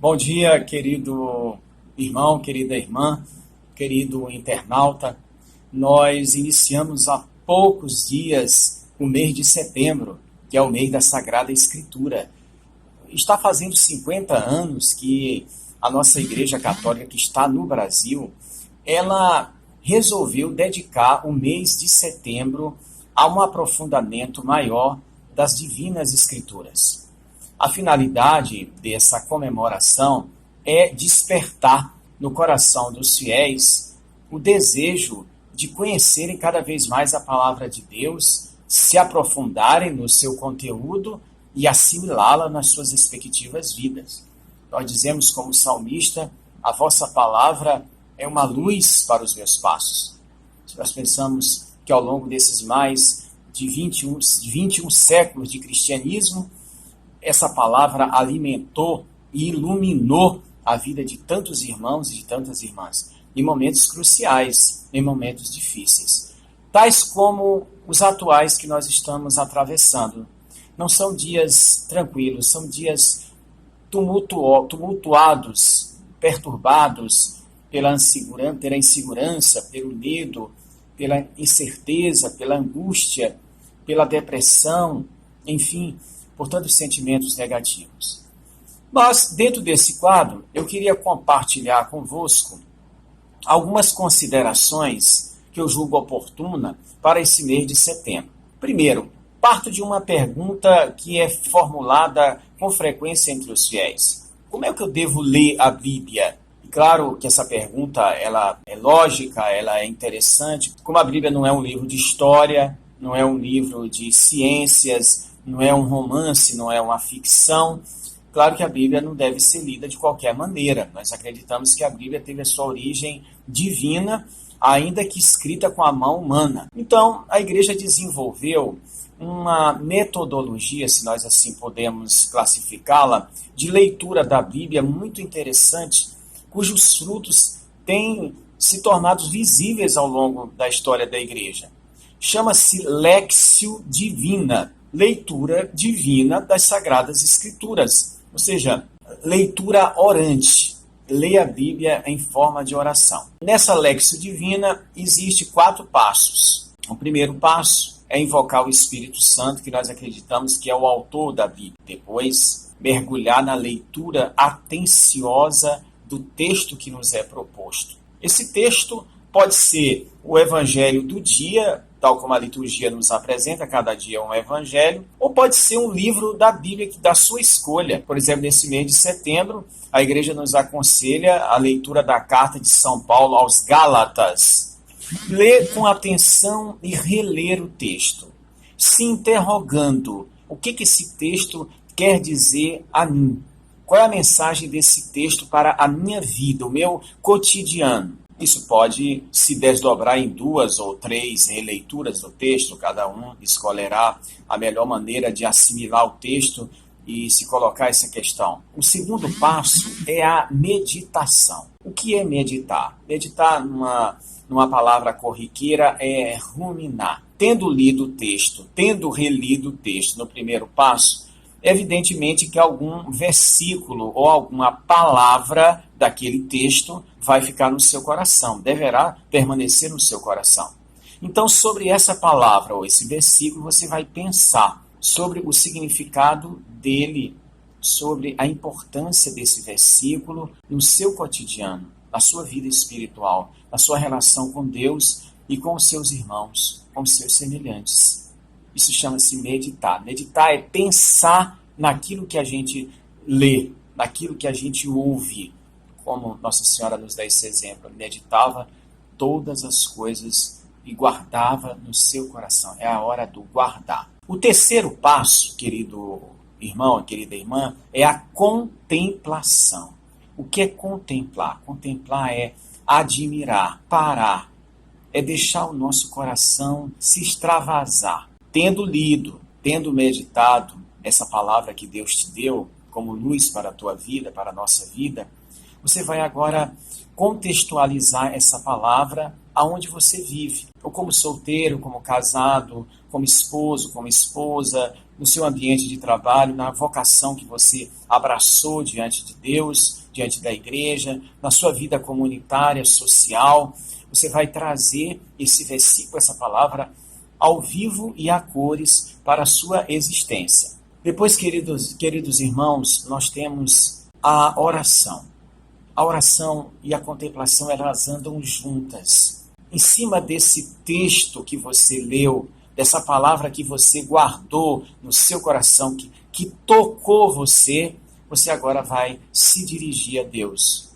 Bom dia, querido irmão, querida irmã, querido internauta. Nós iniciamos há poucos dias o mês de setembro, que é o mês da Sagrada Escritura. Está fazendo 50 anos que a nossa Igreja Católica, que está no Brasil, ela resolveu dedicar o mês de setembro a um aprofundamento maior das Divinas Escrituras. A finalidade dessa comemoração é despertar no coração dos fiéis o desejo de conhecerem cada vez mais a palavra de Deus, se aprofundarem no seu conteúdo e assimilá-la nas suas respectivas vidas. Nós dizemos como salmista, a vossa palavra é uma luz para os meus passos. Se nós pensamos que ao longo desses mais de 21 séculos de cristianismo, essa palavra alimentou e iluminou a vida de tantos irmãos e de tantas irmãs, em momentos cruciais, em momentos difíceis, tais como os atuais que nós estamos atravessando. Não são dias tranquilos, são dias tumultuados, perturbados pela insegurança, pelo medo, pela incerteza, pela angústia, pela depressão, enfim, por tantos sentimentos negativos. Mas, dentro desse quadro, eu queria compartilhar convosco algumas considerações que eu julgo oportuna para esse mês de setembro. Primeiro, parto de uma pergunta que é formulada com frequência entre os fiéis. Como é que eu devo ler a Bíblia? E claro que essa pergunta ela é lógica, ela é interessante. Como a Bíblia não é um livro de história, não é um livro de ciências, não é um romance, não é uma ficção. Claro que a Bíblia não deve ser lida de qualquer maneira. Nós acreditamos que a Bíblia teve a sua origem divina, ainda que escrita com a mão humana. Então, a Igreja desenvolveu uma metodologia, se nós assim podemos classificá-la, de leitura da Bíblia muito interessante, cujos frutos têm se tornado visíveis ao longo da história da Igreja. Chama-se Léxio Divina, leitura divina das Sagradas Escrituras, ou seja, leitura orante. Leia a Bíblia em forma de oração. Nessa Léxio Divina existe 4 passos. O primeiro passo é invocar o Espírito Santo, que nós acreditamos que é o autor da Bíblia. Depois, mergulhar na leitura atenciosa do texto que nos é proposto. Esse texto pode ser o Evangelho do dia, tal como a liturgia nos apresenta, cada dia um evangelho, ou pode ser um livro da Bíblia da sua escolha. Por exemplo, nesse mês de setembro, a Igreja nos aconselha a leitura da carta de São Paulo aos Gálatas. Ler com atenção e reler o texto, se interrogando o que esse texto quer dizer a mim. Qual é a mensagem desse texto para a minha vida, o meu cotidiano? Isso pode se desdobrar em 2 ou 3 releituras do texto, cada um escolherá a melhor maneira de assimilar o texto e se colocar essa questão. O segundo passo é a meditação. O que é meditar? Meditar, numa palavra corriqueira, é ruminar. Tendo lido o texto, tendo relido o texto no primeiro passo, evidentemente que algum versículo ou alguma palavra daquele texto vai ficar no seu coração, deverá permanecer no seu coração. Então, sobre essa palavra ou esse versículo, você vai pensar sobre o significado dele, sobre a importância desse versículo no seu cotidiano, na sua vida espiritual, na sua relação com Deus e com os seus irmãos, com os seus semelhantes. Isso chama-se meditar. Meditar é pensar naquilo que a gente lê, naquilo que a gente ouve. Como Nossa Senhora nos dá esse exemplo, meditava todas as coisas e guardava no seu coração. É a hora do guardar. O terceiro passo, querido irmão, querida irmã, é a contemplação. O que é contemplar? Contemplar é admirar, parar, é deixar o nosso coração se extravasar. Tendo lido, tendo meditado essa palavra que Deus te deu como luz para a tua vida, para a nossa vida, você vai agora contextualizar essa palavra aonde você vive, ou como solteiro, como casado, como esposo, como esposa, no seu ambiente de trabalho, na vocação que você abraçou diante de Deus, diante da igreja, na sua vida comunitária, social. Você vai trazer esse versículo, essa palavra, ao vivo e a cores para a sua existência. Depois, queridos irmãos, nós temos a oração. A oração e a contemplação, elas andam juntas. Em cima desse texto que você leu, dessa palavra que você guardou no seu coração, que tocou você, você agora vai se dirigir a Deus.